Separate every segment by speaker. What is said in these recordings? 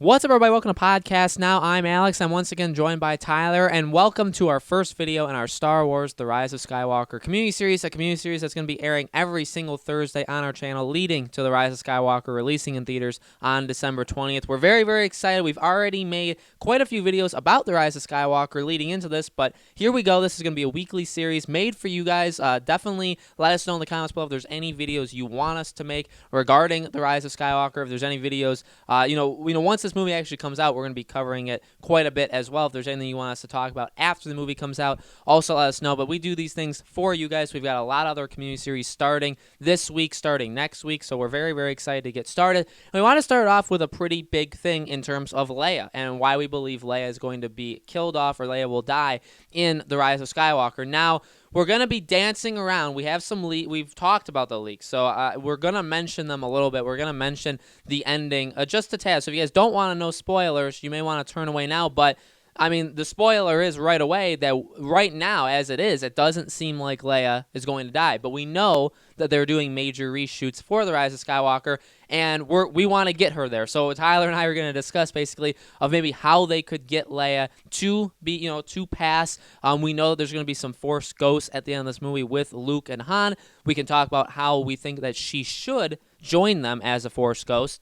Speaker 1: What's up, everybody? Welcome to Podcast Now. I'm Alex. I'm once again joined by Tyler, and welcome to our first video in our Star Wars The Rise of Skywalker community series, a community series that's going to be airing every single Thursday on our channel, leading to The Rise of Skywalker releasing in theaters on December 20th. We're very, very excited. We've already made quite a few videos about The Rise of Skywalker leading into this, but here we go. This is going to be a weekly series made for you guys. Definitely let us know in the comments below if there's any videos you want us to make regarding The Rise of Skywalker. If there's any videos, once this movie actually comes out, we're going to be covering it quite a bit as well. If there's anything you want us to talk about after the movie comes out, also let us know. But we do these things for you guys. We've got a lot of other community series starting this week, starting next week, so we're very, very excited to get started. And we want to start off with a pretty big thing in terms of Leia and why we believe Leia is going to be killed off, or Leia will die in The Rise of Skywalker. Now, we're going to be dancing around. We have some we've talked about the leaks, so we're going to mention them a little bit. We're going to mention the ending just a tad. So if you guys don't want to know spoilers, you may want to turn away now, but I mean, the spoiler is right away that right now, as it is, it doesn't seem like Leia is going to die. But we know that they're doing major reshoots for The Rise of Skywalker, and we want to get her there. So Tyler and I are going to discuss basically of maybe how they could get Leia to be, to pass. We know that there's going to be some Force ghosts at the end of this movie with Luke and Han. We can talk about how we think that she should join them as a Force ghost.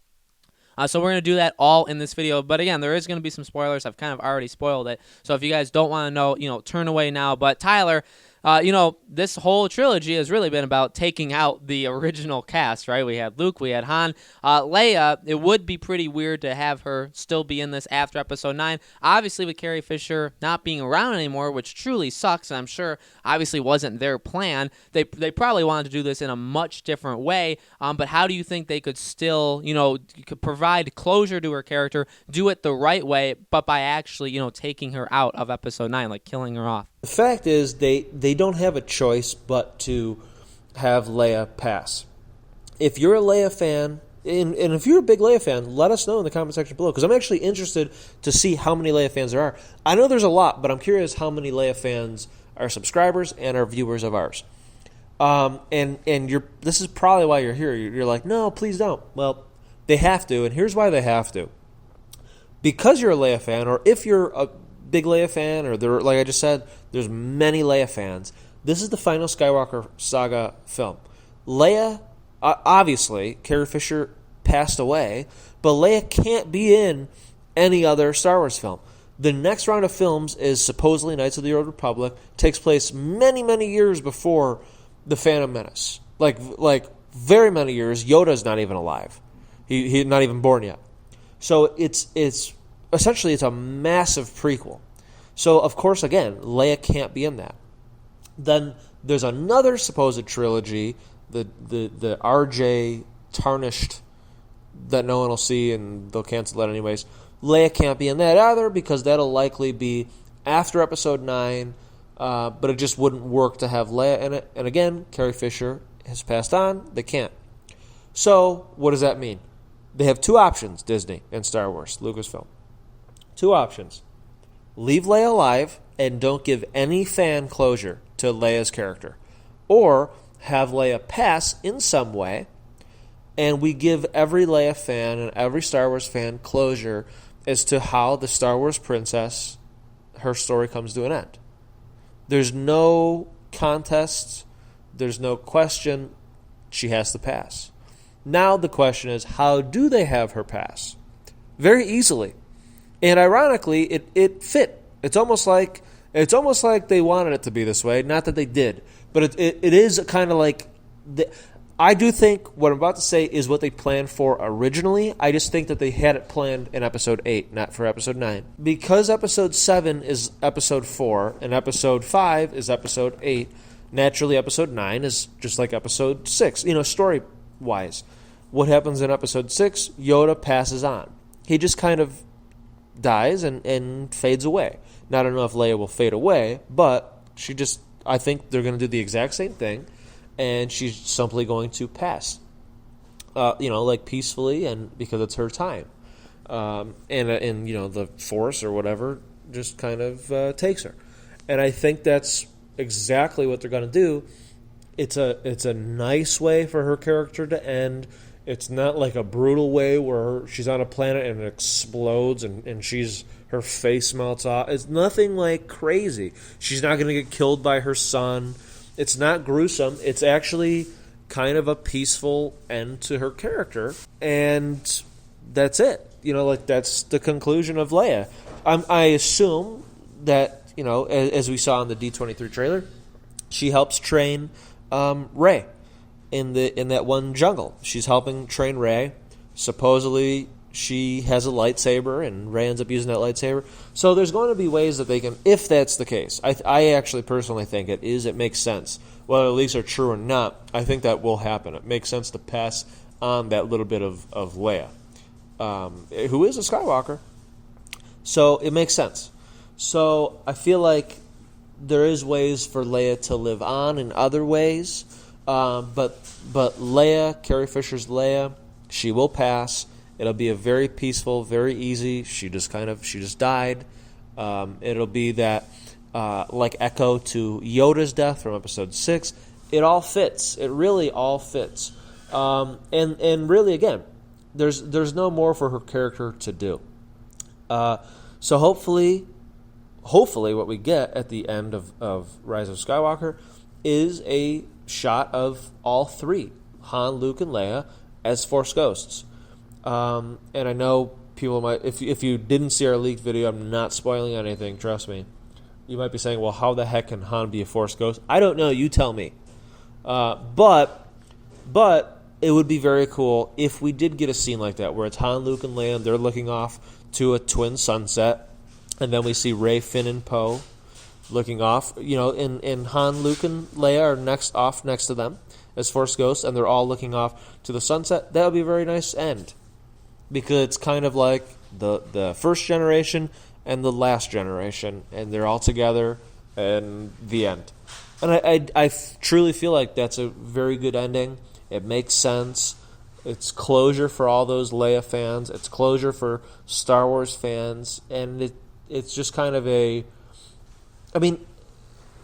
Speaker 1: So we're going to do that all in this video. But again, there is going to be some spoilers. I've kind of already spoiled it. So if you guys don't want to know, turn away now. But Tyler, this whole trilogy has really been about taking out the original cast, right? We had Luke, we had Han. Leia, it would be pretty weird to have her still be in this after Episode 9. Obviously, with Carrie Fisher not being around anymore, which truly sucks, and I'm sure obviously wasn't their plan. They probably wanted to do this in a much different way, but how do you think they could still, could provide closure to her character, do it the right way, but by actually, taking her out of Episode 9, like killing her off?
Speaker 2: The fact is, they don't have a choice but to have Leia pass. If you're a Leia fan, and if you're a big Leia fan, let us know in the comment section below, because I'm actually interested to see how many Leia fans there are. I know there's a lot, but I'm curious how many Leia fans are subscribers and are viewers of ours. This is probably why you're here. You're like, no, please don't. Well, they have to, and here's why they have to. Because you're a Leia fan, or if you're a big Leia fan, or like I just said, there's many Leia fans. This is the final Skywalker saga film. Leia, obviously, Carrie Fisher passed away, but Leia can't be in any other Star Wars film. The next round of films is supposedly Knights of the Old Republic, takes place many, many years before The Phantom Menace. Like very many years. Yoda's not even alive. He's not even born yet. So it's essentially, it's a massive prequel. So, of course, again, Leia can't be in that. Then there's another supposed trilogy, the RJ tarnished, that no one will see and they'll cancel that anyways. Leia can't be in that either, because that'll likely be after Episode 9, but it just wouldn't work to have Leia in it. And again, Carrie Fisher has passed on. They can't. So, what does that mean? They have two options, Disney and Star Wars, Lucasfilm. Two options. Leave Leia alive and don't give any fan closure to Leia's character. Or have Leia pass in some way, and we give every Leia fan and every Star Wars fan closure as to how the Star Wars princess, her story comes to an end. There's no contest. There's no question. She has to pass. Now the question is, how do they have her pass? Very easily. And ironically, it fit. It's almost like they wanted it to be this way. Not that they did, but it is kind of like. I do think what I'm about to say is what they planned for originally. I just think that they had it planned in Episode 8, not for Episode 9. Because Episode 7 is Episode 4 and Episode 5 is Episode 8, naturally Episode 9 is just like Episode 6, story-wise. What happens in Episode 6? Yoda passes on. He just kind of dies and fades away. Now, I don't know if Leia will fade away, but I think they're going to do the exact same thing, and she's simply going to pass, peacefully, and because it's her time. The Force or whatever just kind of takes her. And I think that's exactly what they're going to do. It's a nice way for her character to end. It's not like a brutal way where she's on a planet and it explodes and her face melts off. It's nothing like crazy. She's not going to get killed by her son. It's not gruesome. It's actually kind of a peaceful end to her character. And that's it. Like that's the conclusion of Leia. I assume that, as we saw in the D23 trailer, she helps train Rey in that one jungle. She's helping train Rey. Supposedly she has a lightsaber, and Rey ends up using that lightsaber. So there's going to be ways that they can, if that's the case. I actually personally think it is. It makes sense. Whether the leaks are true or not, I think that will happen. It makes sense to pass on that little bit of Leia, who is a Skywalker. So it makes sense. So I feel like there is ways for Leia to live on in other ways. But Leia, Carrie Fisher's Leia, she will pass. It'll be a very peaceful, very easy. She just died. It'll be that like echo to Yoda's death from Episode 6. It all fits. It really all fits. And really, again, there's no more for her character to do. So hopefully what we get at the end of Rise of Skywalker is a shot of all three, Han, Luke, and Leia, as Force ghosts. And I know people might, if you didn't see our leaked video, I'm not spoiling anything, trust me. You might be saying, well, how the heck can Han be a Force ghost? I don't know, you tell me. But it would be very cool if we did get a scene like that, where it's Han, Luke, and Leia, and they're looking off to a twin sunset, and then we see Rey, Finn, and Poe looking off, and Han, Luke, and Leia are off next to them as Force ghosts, and they're all looking off to the sunset. That would be a very nice end, because it's kind of like the first generation and the last generation, and they're all together, and the end. And I truly feel like that's a very good ending. It makes sense. It's closure for all those Leia fans. It's closure for Star Wars fans, and it's just kind of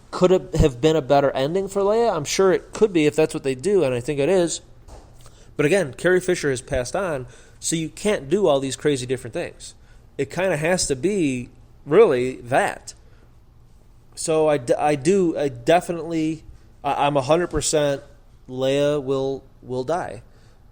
Speaker 2: could it have been a better ending for Leia? I'm sure it could be if that's what they do, and I think it is. But again, Carrie Fisher has passed on, so you can't do all these crazy different things. It kind of has to be really that. So I'm 100% Leia will die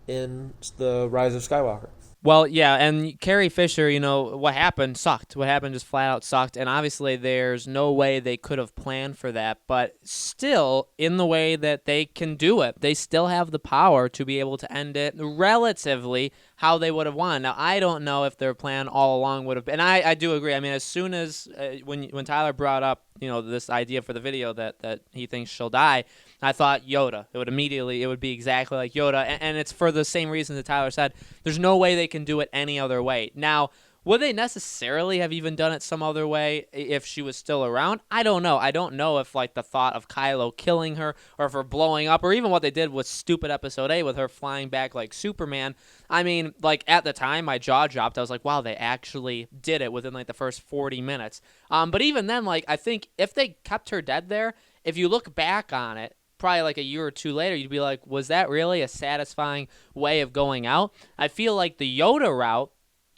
Speaker 2: in the Rise of Skywalker.
Speaker 1: Well, yeah, and Carrie Fisher, what happened sucked. What happened just flat out sucked, and obviously there's no way they could have planned for that, but still, in the way that they can do it, they still have the power to be able to end it relatively how they would have won. Now, I don't know if their plan all along would have been, and I do agree. I mean, as soon as, when Tyler brought up, this idea for the video that he thinks she'll die, I thought Yoda. It would be exactly like Yoda, and it's for the same reason that Tyler said. There's no way they can do it any other way. Now, would they necessarily have even done it some other way if she was still around? I don't know. I don't know if, the thought of Kylo killing her, or if her blowing up, or even what they did with stupid Episode 8 with her flying back like Superman. I mean, at the time, my jaw dropped. I was like, wow, they actually did it within, the first 40 minutes. But even then, I think if they kept her dead there, if you look back on it, probably a year or two later, you'd be like, was that really a satisfying way of going out? I feel like the Yoda route,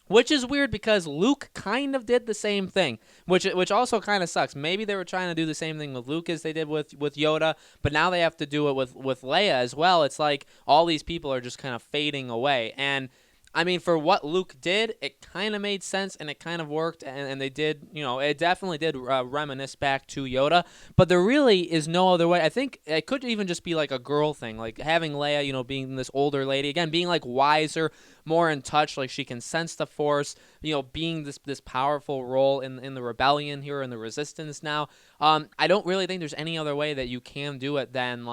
Speaker 1: which is weird because Luke kind of did the same thing, which also kind of sucks. Maybe they were trying to do the same thing with Luke as they did with Yoda, but now they have to do it with Leia as well. It's like all these people are just kind of fading away. And I mean, for what Luke did, it kind of made sense and it kind of worked, and they did, it definitely did reminisce back to Yoda, but there really is no other way. I think it could even just be a girl thing, having Leia, being this older lady, again, being wiser, more in touch, she can sense the Force, being this powerful role in the rebellion here and the resistance now. I don't really think there's any other way that you can do it than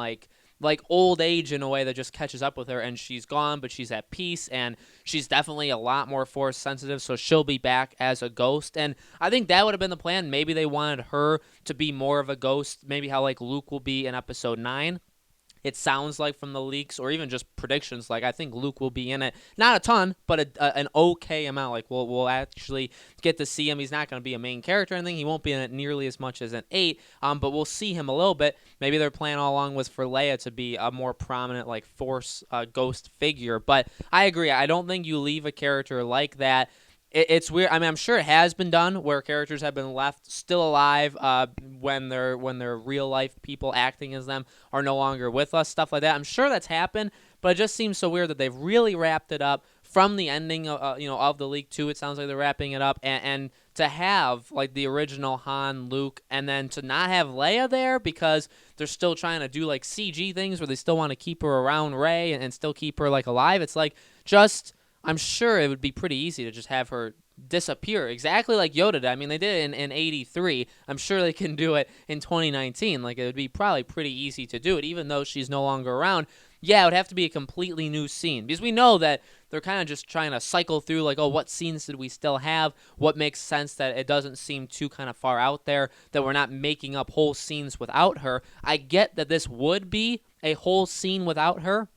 Speaker 1: old age in a way that just catches up with her, and she's gone, but she's at peace, and she's definitely a lot more Force sensitive, so she'll be back as a ghost. And I think that would have been the plan. Maybe they wanted her to be more of a ghost, maybe how Luke will be in Episode 9. it sounds like from the leaks or even just predictions. Like I think Luke will be in it, not a ton, but an okay amount. Like we'll actually get to see him. He's not going to be a main character or anything. He won't be in it nearly as much as an 8. But we'll see him a little bit. Maybe their plan all along was for Leia to be a more prominent like Force ghost figure. But I agree. I don't think you leave a character like that. It's weird. I mean, I'm sure it has been done where characters have been left still alive when their real life people acting as them are no longer with us, stuff like that. I'm sure that's happened, but it just seems so weird that they've really wrapped it up from the ending of the leak too. It sounds like they're wrapping it up, and to have like the original Han, Luke, and then to not have Leia there because they're still trying to do like CG things where they still want to keep her around Rey and still keep her like alive. It's like just. I'm sure it would be pretty easy to just have her disappear, exactly like Yoda did. I mean, they did it in 83. I'm sure they can do it in 2019. Like, it would be probably pretty easy to do it, even though she's no longer around. Yeah, it would have to be a completely new scene, because we know that they're kind of just trying to cycle through, like, oh, what scenes did we still have? What makes sense that it doesn't seem too kind of far out there, that we're not making up whole scenes without her. I get that this would be a whole scene without her,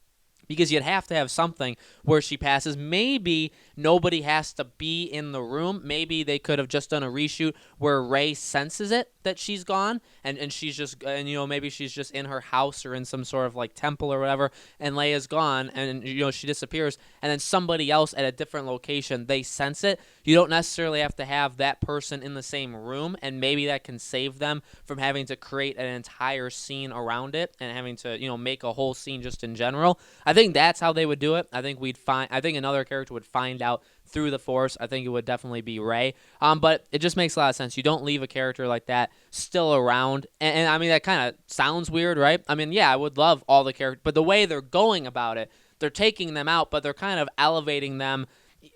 Speaker 1: because you'd have to have something where she passes. Maybe nobody has to be in the room. Maybe they could have just done a reshoot where Rey senses it that she's gone, and she's just, and maybe she's just in her house or in some sort of like temple or whatever, and Leia's gone, and she disappears, and then somebody else at a different location, they sense it. You don't necessarily have to have that person in the same room, and maybe that can save them from having to create an entire scene around it and having to make a whole scene just in general. I think that's how they would do it. I think another character would find out through the Force. I think it would definitely be Rey. But it just makes a lot of sense. You don't leave a character like that still around. And I mean, that kind of sounds weird, right? I mean, yeah, I would love all the characters, but the way they're going about it, they're taking them out, but they're kind of elevating them.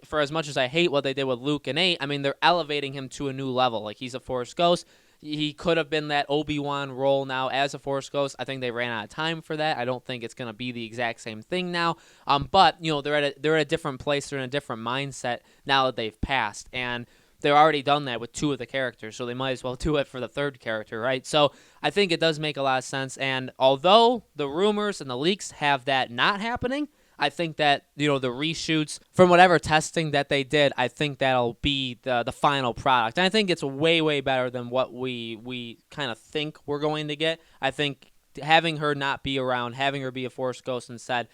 Speaker 1: For as much as I hate what they did with Luke and 8, I mean, they're elevating him to a new level. Like, he's a Force ghost. He could have been that Obi-Wan role now as a Force ghost. I think they ran out of time for that. I don't think it's going to be the exact same thing now. But they're at a different place. They're in a different mindset now that they've passed, and they've already done that with 2 of the characters, so they might as well do it for the 3rd character, right? So I think it does make a lot of sense. And although the rumors and the leaks have that not happening, I think that, the reshoots from whatever testing that they did, I think that'll be the final product. And I think it's way, way better than what we kind of think we're going to get. I think having her not be around, having her be a Force ghost instead,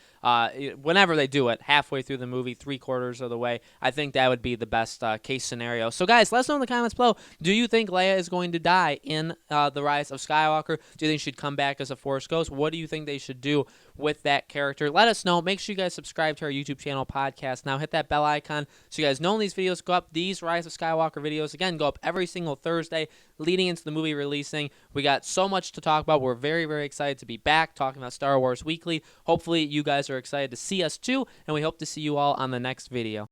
Speaker 1: whenever they do it, halfway through the movie, 3/4 of the way, I think that would be the best case scenario. So, guys, let us know in the comments below. Do you think Leia is going to die in The Rise of Skywalker? Do you think she'd come back as a Force ghost? What do you think they should do with that character? Let us know. Make sure you guys subscribe to our YouTube channel, Podcast Now. Hit that bell icon so you guys know when these videos go up. These Rise of Skywalker videos, again, go up every single Thursday leading into the movie releasing. We got so much to talk about. We're very, very excited to be back talking about Star Wars Weekly. Hopefully, you guys are excited to see us too, and we hope to see you all on the next video.